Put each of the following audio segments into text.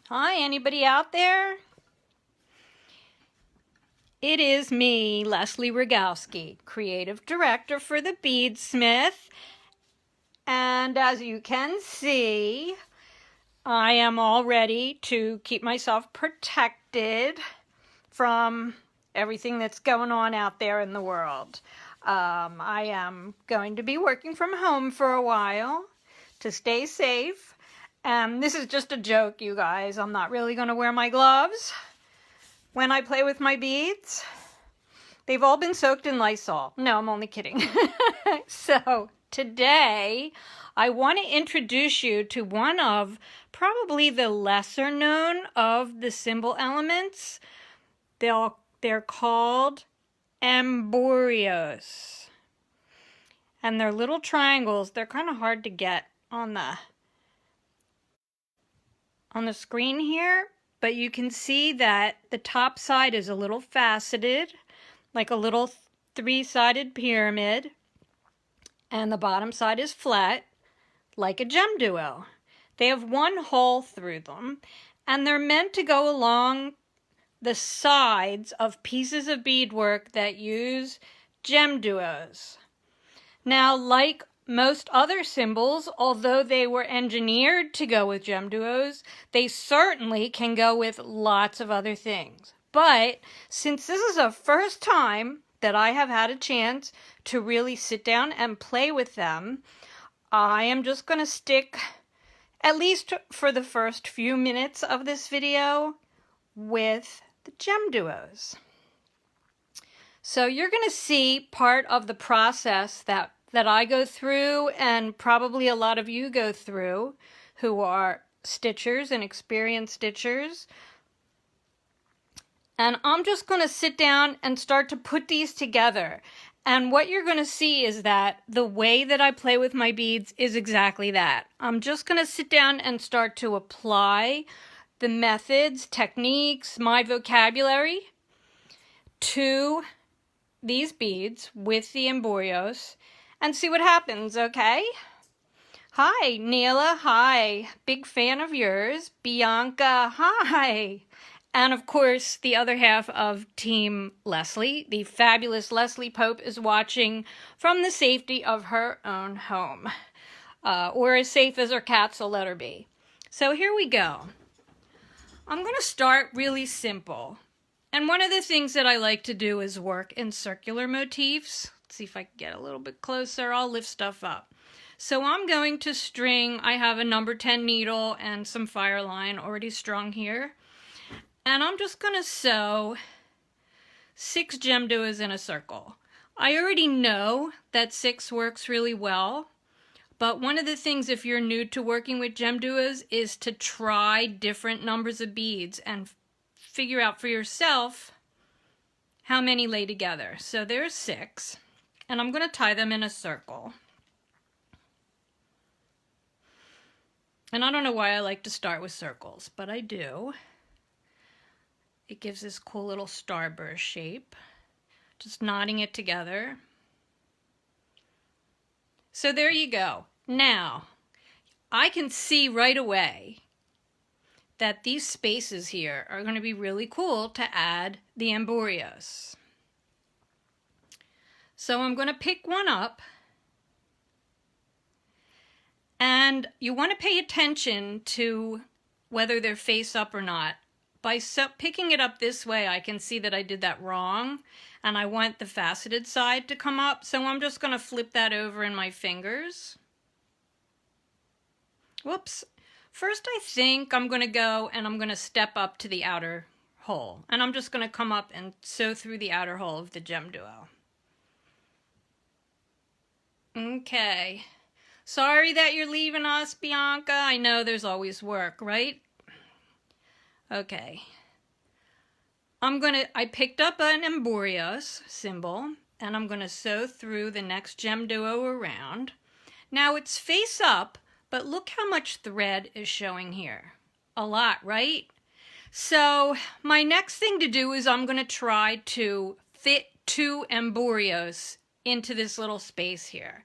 Hi, anybody out there? It is me, Leslie Rogowski, Creative Director for the Beadsmith. And as you can see, I am all ready to keep myself protected from everything that's going on out there in the world. I am going to be working from home for a while to stay safe. This is just a joke, you guys. I'm not really going to wear my gloves when I play with my beads. They've all been soaked in Lysol. No, I'm only kidding. So today, I want to introduce you to one of probably the lesser known of the cymbal elements. They're called Embourious. And they're little triangles. They're kind of hard to get on the screen here, but you can see that the top side is a little faceted, like a little three-sided pyramid, and the bottom side is flat, like a Gemduo. They have one hole through them, and they're meant to go along the sides of pieces of beadwork that use Gemduos. Now, like most other cymbals, although they were engineered to go with Gemduos, they certainly can go with lots of other things. But since this is the first time that I have had a chance to really sit down and play with them, I am just going to stick, at least for the first few minutes of this video, with the Gemduos. So you're going to see part of the process that I go through, and probably a lot of you go through who are stitchers and experienced stitchers. And I'm just going to sit down and start to put these together. And what you're going to see is that the way that I play with my beads is exactly that. I'm just going to sit down and start to apply the methods, techniques, my vocabulary to these beads with the Embourious and see what happens, okay? Hi, Neela, hi. Big fan of yours. Bianca, hi. And of course, the other half of Team Leslie, the fabulous Leslie Pope, is watching from the safety of her own home. Or as safe as her cats will let her be. So here we go. I'm going to start really simple. And one of the things that I like to do is work in circular motifs. Let's see if I can get a little bit closer. I'll lift stuff up. So I'm going to string, I have a number 10 needle and some fire line already strung here. And I'm just going to sew 6 Gemduos in a circle. I already know that 6 works really well. But one of the things, if you're new to working with Gemduos, is to try different numbers of beads and figure out for yourself how many lay together. So there's 6, and I'm going to tie them in a circle. And I don't know why I like to start with circles, but I do. It gives this cool little starburst shape. Just knotting it together. So there you go. Now, I can see right away that these spaces here are going to be really cool to add the Embourious. So I'm going to pick one up, and you want to pay attention to whether they're face up or not. By picking it up this way, I can see that I did that wrong, and I want the faceted side to come up, so I'm just going to flip that over in my fingers. Whoops. First, I think I'm going to go and I'm going to step up to the outer hole, and I'm just going to come up and sew through the outer hole of the Gemduo. Okay. Sorry that you're leaving us, Bianca. I know there's always work, right? Okay. I picked up an Embourious symbol, and I'm going to sew through the next Gemduo around. Now it's face up, but look how much thread is showing here. A lot, right? So my next thing to do is I'm going to try to fit 2 Embourious into this little space here.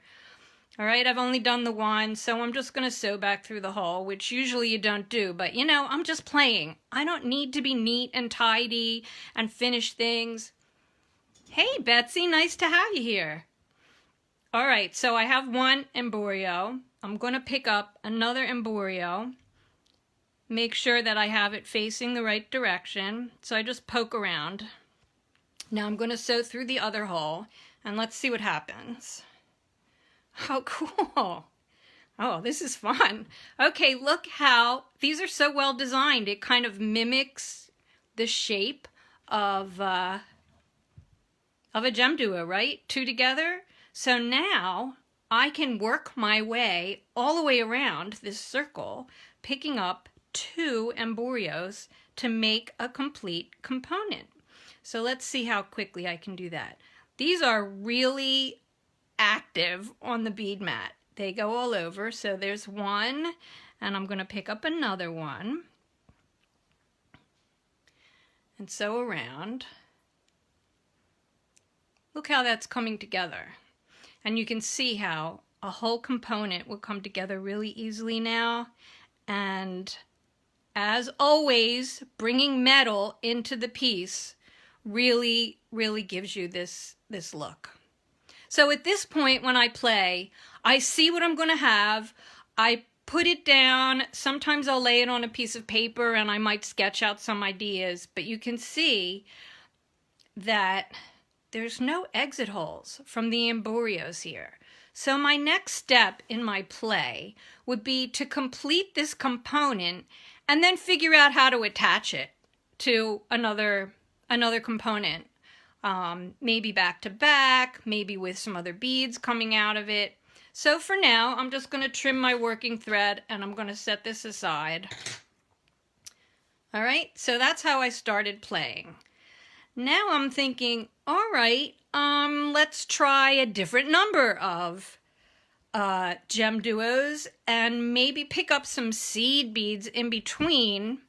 All right, I've only done the one, so I'm just going to sew back through the hole, which usually you don't do, but you know, I'm just playing. I don't need to be neat and tidy and finish things. Hey, Betsy, nice to have you here. All right, so I have one Embourious. I'm going to pick up another Embourious. Make sure that I have it facing the right direction. So I just poke around. Now I'm going to sew through the other hole, and let's see what happens. Oh, cool. Oh, this is fun. Okay, look how these are so well designed. It kind of mimics the shape of a Gemduo, right? Two together. So now I can work my way all the way around this circle, picking up two Embourious to make a complete component. So let's see how quickly I can do that. These are really active on the bead mat. They go all over. So there's one, and I'm going to pick up another one and sew around. Look how that's coming together. And you can see how a whole component will come together really easily now. And as always, bringing metal into the piece really, really gives you this look. So at this point when I play, I see what I'm going to have. I put it down. Sometimes I'll lay it on a piece of paper and I might sketch out some ideas. But you can see that there's no exit holes from the Embourious here. So my next step in my play would be to complete this component and then figure out how to attach it to another component. Maybe back to back, maybe with some other beads coming out of it. So for now, I'm just going to trim my working thread and I'm going to set this aside. All right, so that's how I started playing. Now I'm thinking, all right, let's try a different number of Gemduos and maybe pick up some seed beads in between.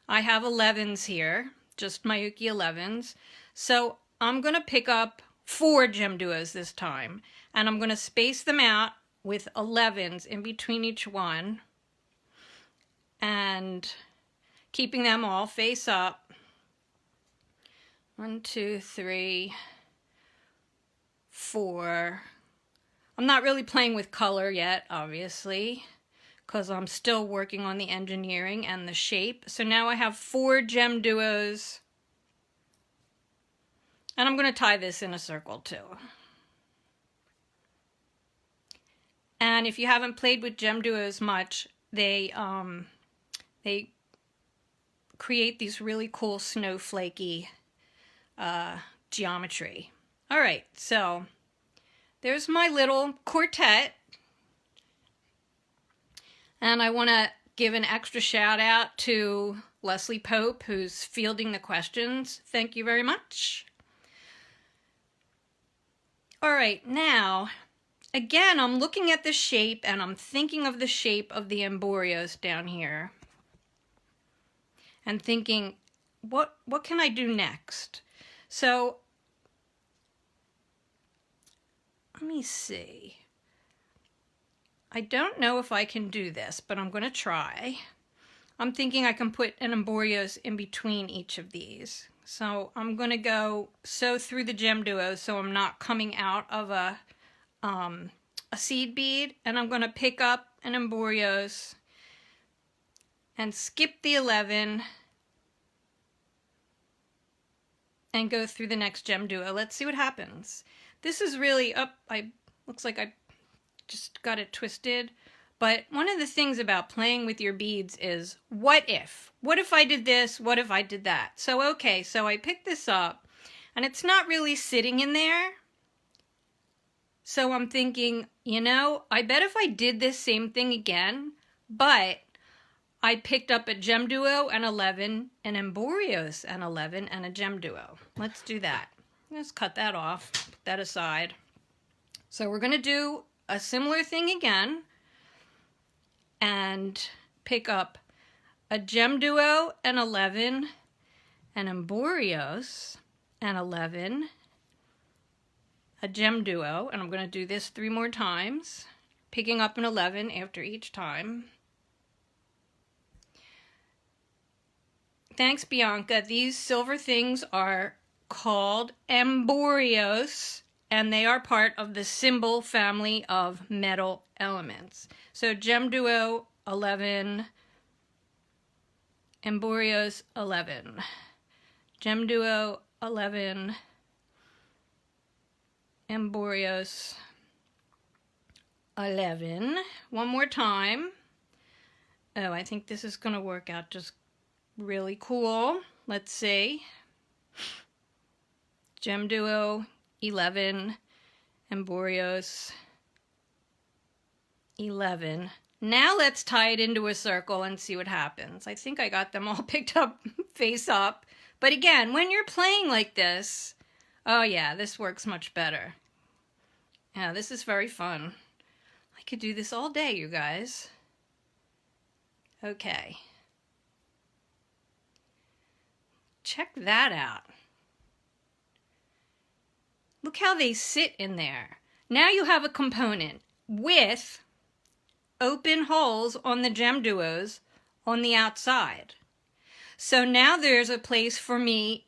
I have 11s here, just Mayuki 11s. So I'm going to pick up 4 Gemduos this time, and I'm going to space them out with 11s in between each one and keeping them all face up. 1, 2, 3, 4. I'm not really playing with color yet, obviously, because I'm still working on the engineering and the shape. So now I have 4 Gemduos, and I'm going to tie this in a circle too. And if you haven't played with Gemduos much, they create these really cool snowflakey geometry. All right, so there's my little quartet. And I want to give an extra shout out to Leslie Pope, who's fielding the questions. Thank you very much. All right, now, again, I'm looking at the shape and I'm thinking of the shape of the Embourious down here. And thinking, what can I do next? So, let me see. I don't know if I can do this, but I'm going to try. I'm thinking I can put an Embourious in between each of these. So I'm going to go sew through the Gemduo so I'm not coming out of a seed bead. And I'm going to pick up an Embourious and skip the 11 and go through the next Gemduo. Let's see what happens. This is really up. Looks like I just got it twisted. But one of the things about playing with your beads is, what if? What if I did this? What if I did that? So, okay, so I picked this up, and it's not really sitting in there. So I'm thinking, you know, I bet if I did this same thing again, but I picked up a Gemduo and 11, an Embourious and 11, and a Gemduo. Let's do that. Let's cut that off, put that aside. So we're going to do a similar thing again and pick up a Gemduo and 11, an Embourious and 11, a Gemduo, and I'm going to do this 3 more times, picking up an 11 after each time. Thanks, Bianca. These silver things are called Embourious, and they are part of the cymbal family of metal elements. So Gemduo 11, Embourious 11, Gemduo 11, Embourious 11. One more time. Oh, I think this is going to work out just really cool. Let's see. Gemduo 11, Embourious 11. Now let's tie it into a circle and see what happens. I think I got them all picked up face up. But again, when you're playing like this, oh yeah, this works much better. Yeah, this is very fun. I could do this all day, you guys. Okay. Check that out. Look how they sit in there. Now you have a component with open holes on the Gemduos on the outside. So now there's a place for me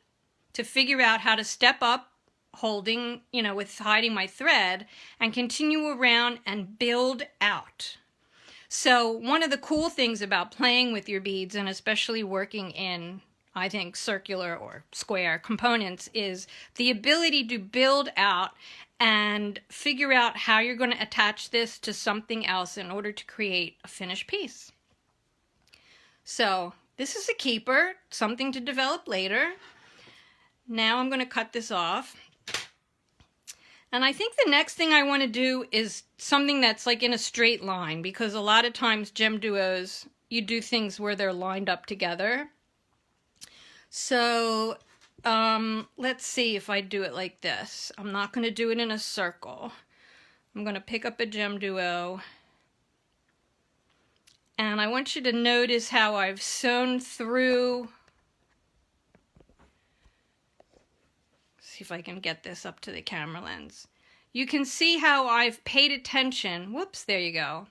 to figure out how to step up, holding, with hiding my thread, and continue around and build out. So one of the cool things about playing with your beads, and especially working in, I think, circular or square components, is the ability to build out and figure out how you're going to attach this to something else in order to create a finished piece. So this is a keeper, something to develop later. Now I'm going to cut this off. And I think the next thing I want to do is something that's like in a straight line, because a lot of times Gemduos, you do things where they're lined up together. So let's see if I do it like this. I'm not going to do it in a circle. I'm going to pick up a Gemduo. And I want you to notice how I've sewn through. See if I can get this up to the camera lens. You can see how I've paid attention, whoops, there you go,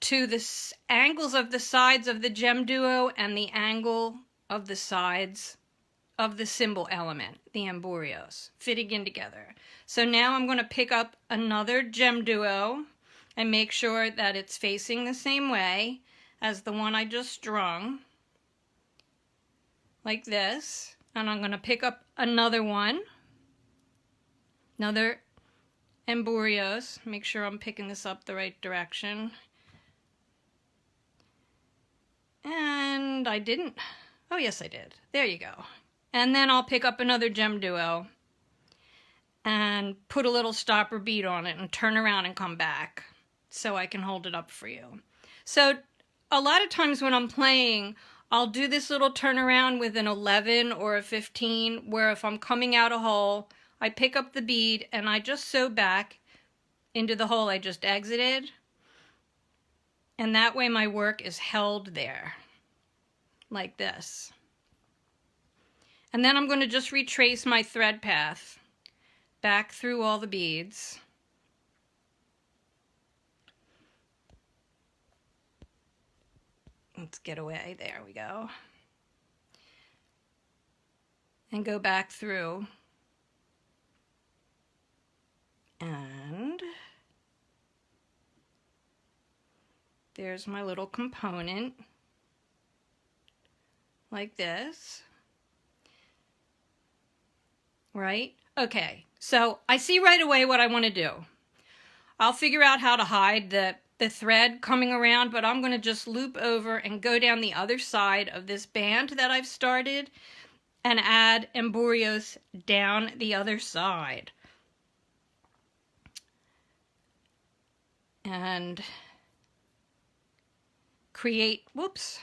to the angles of the sides of the Gemduo and the angle of the sides of the cymbal element, the Embourious, fitting in together. So now I'm going to pick up another Gemduo and make sure that it's facing the same way as the one I just strung, like this. And I'm going to pick up another one, another Embourious. Make sure I'm picking this up the right direction. And I didn't. Oh, yes, I did. There you go. And then I'll pick up another Gemduo and put a little stopper bead on it and turn around and come back so I can hold it up for you. So a lot of times when I'm playing, I'll do this little turnaround with an 11 or a 15, where if I'm coming out a hole, I pick up the bead and I just sew back into the hole I just exited. And that way my work is held there, like this. And then I'm going to just retrace my thread path back through all the beads. Let's get away. There we go. And go back through. And there's my little component, like this. Right? Okay, so I see right away what I want to do. I'll figure out how to hide the thread coming around, but I'm going to just loop over and go down the other side of this band that I've started and add Embourious down the other side. And create this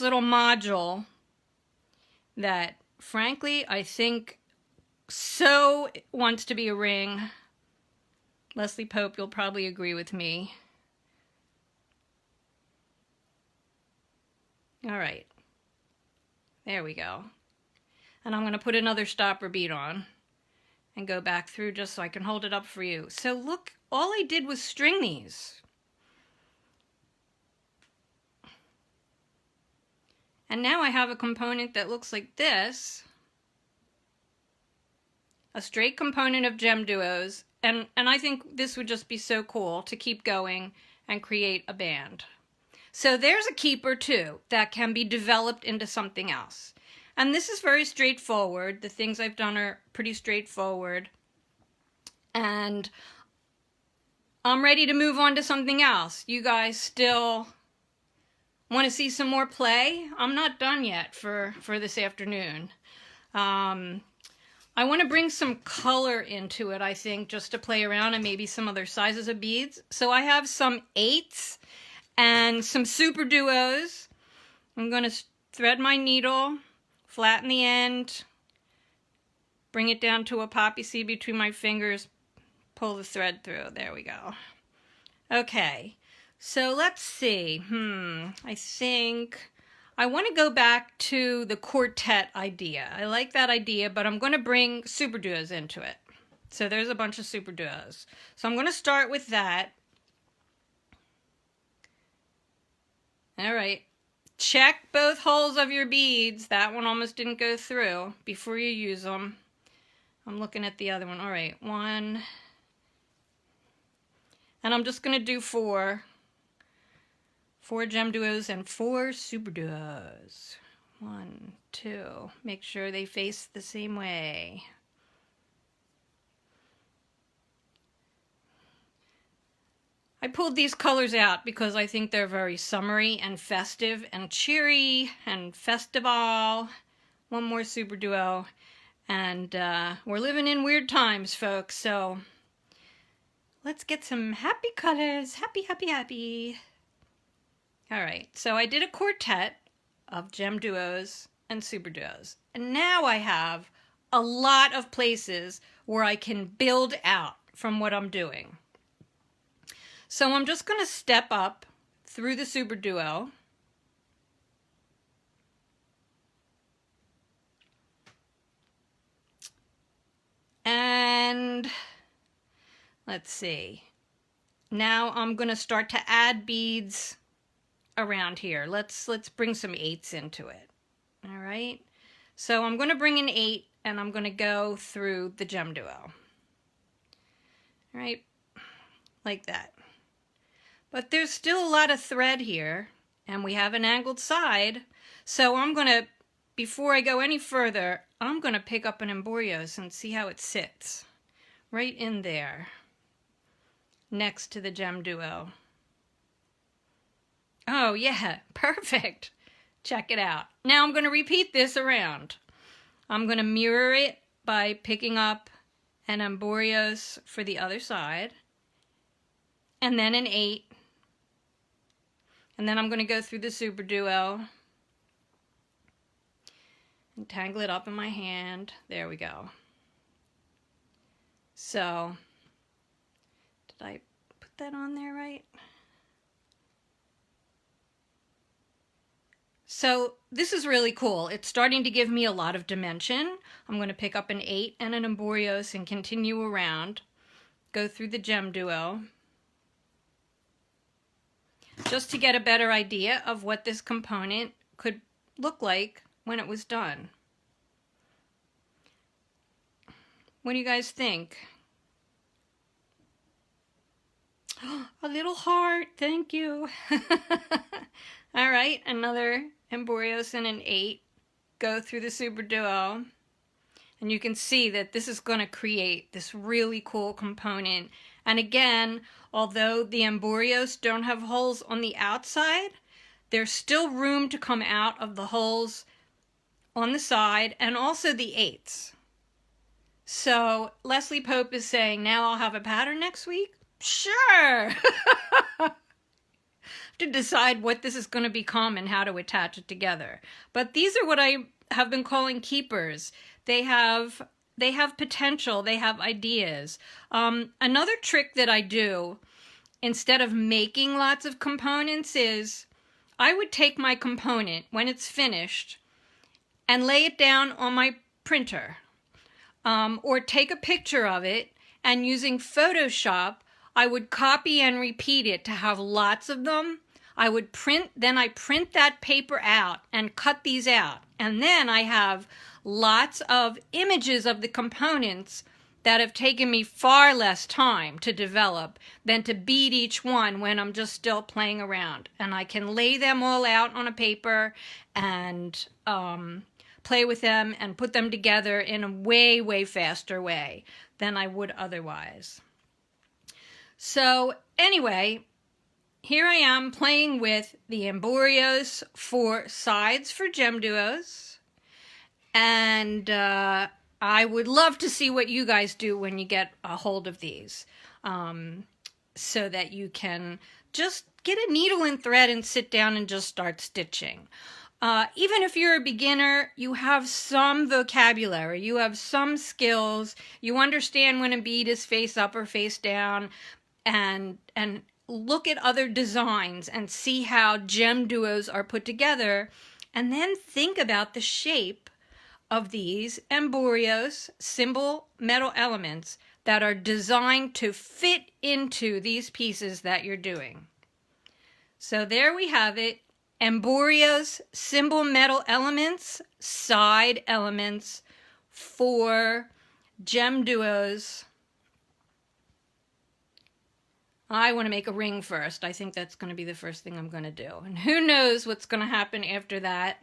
little module that, frankly, I think so wants to be a ring. Leslie Pope, you'll probably agree with me. All right. There we go. And I'm going to put another stopper bead on. and go back through just so I can hold it up for you. So look, all I did was string these. And now I have a component that looks like this. A straight component of Gemduos. And I think this would just be so cool to keep going and create a band. So there's a keeper too that can be developed into something else. And this is very straightforward. The things I've done are pretty straightforward. And I'm ready to move on to something else. You guys still want to see some more play? I'm not done yet for this afternoon. I want to bring some color into it, I think, just to play around, and maybe some other sizes of beads. So I have some 8s and some super duos. I'm going to thread my needle, flatten the end, bring it down to a poppy seed between my fingers, pull the thread through. There we go. Okay, so let's see. I think I want to go back to the quartet idea. I like that idea, but I'm going to bring super duos into it. So there's a bunch of super duos. So I'm going to start with that. All right. Check both holes of your beads. That one almost didn't go through before you use them. I'm looking at the other one. All right, 1. And I'm just going to do 4. 4 Gemduos and 4 super duos. 1, 2. Make sure they face the same way. I pulled these colors out because I think they're very summery and festive and cheery and festival. 1 more super duo. And we're living in weird times, folks, so let's get some happy colors. Happy, happy, happy. All right, so I did a quartet of Gemduos and super duos. And now I have a lot of places where I can build out from what I'm doing. So I'm just going to step up through the super duo. And let's see. Now I'm going to start to add beads around here. Let's bring some 8s into it. All right. So I'm going to bring an 8 and I'm going to go through the Gemduo. All right. Like that. But there's still a lot of thread here and we have an angled side. So I'm going to, before I go any further, I'm going to pick up an Embourious and see how it sits. Right in there. Next to the Gemduo. Oh yeah, perfect. Check it out. Now I'm going to repeat this around. I'm going to mirror it by picking up an Embourious for the other side. And then an 8. And then I'm going to go through the super duo. And tangle it up in my hand. There we go. So, did I put that on there right? So this is really cool. It's starting to give me a lot of dimension. I'm going to pick up an 8 and an Embourious and continue around. Go through the Gemduo. Just to get a better idea of what this component could look like when it was done. What do you guys think? A little heart, thank you. All right, another Embourious and an 8. Go through the super duo. And you can see that this is going to create this really cool component. And again, although the Embourious don't have holes on the outside, there's still room to come out of the holes on the side and also the 8s. So Leslie Pope is saying, now I'll have a pattern next week? Sure! To decide what this is going to become and how to attach it together. But these are what I have been calling keepers. They have potential, they have ideas. Another trick that I do, instead of making lots of components, is I would take my component when it's finished and lay it down on my printer. or take a picture of it, and using Photoshop, I would copy and repeat it to have lots of them. I print that paper out and cut these out. And then I have lots of images of the components that have taken me far less time to develop than to bead each one when I'm just still playing around. And I can lay them all out on a paper and play with them and put them together in a way, way faster way than I would otherwise. So anyway, here I am playing with the Embourious for sides for Gemduos. And I would love to see what you guys do when you get a hold of these, so that you can just get a needle and thread and sit down and just start stitching. Even if you're a beginner, you have some vocabulary, you have some skills, you understand when a bead is face up or face down, and look at other designs and see how Gemduos are put together, and then think about the shape of these Embourious cymbal metal elements that are designed to fit into these pieces that you're doing. So there we have it, Embourious cymbal metal elements, side elements for Gemduos. I want to make a ring first. I think that's going to be the first thing I'm going to do. And who knows what's going to happen after that.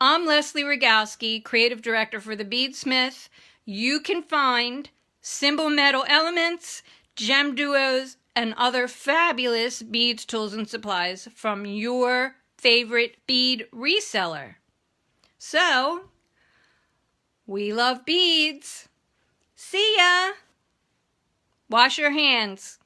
I'm Leslie Rogowski, Creative Director for Thebeadsmith. You can find cymbal metal elements, Gemduos, and other fabulous beads, tools, and supplies from your favorite bead reseller. So, we love beads. See ya! Wash your hands.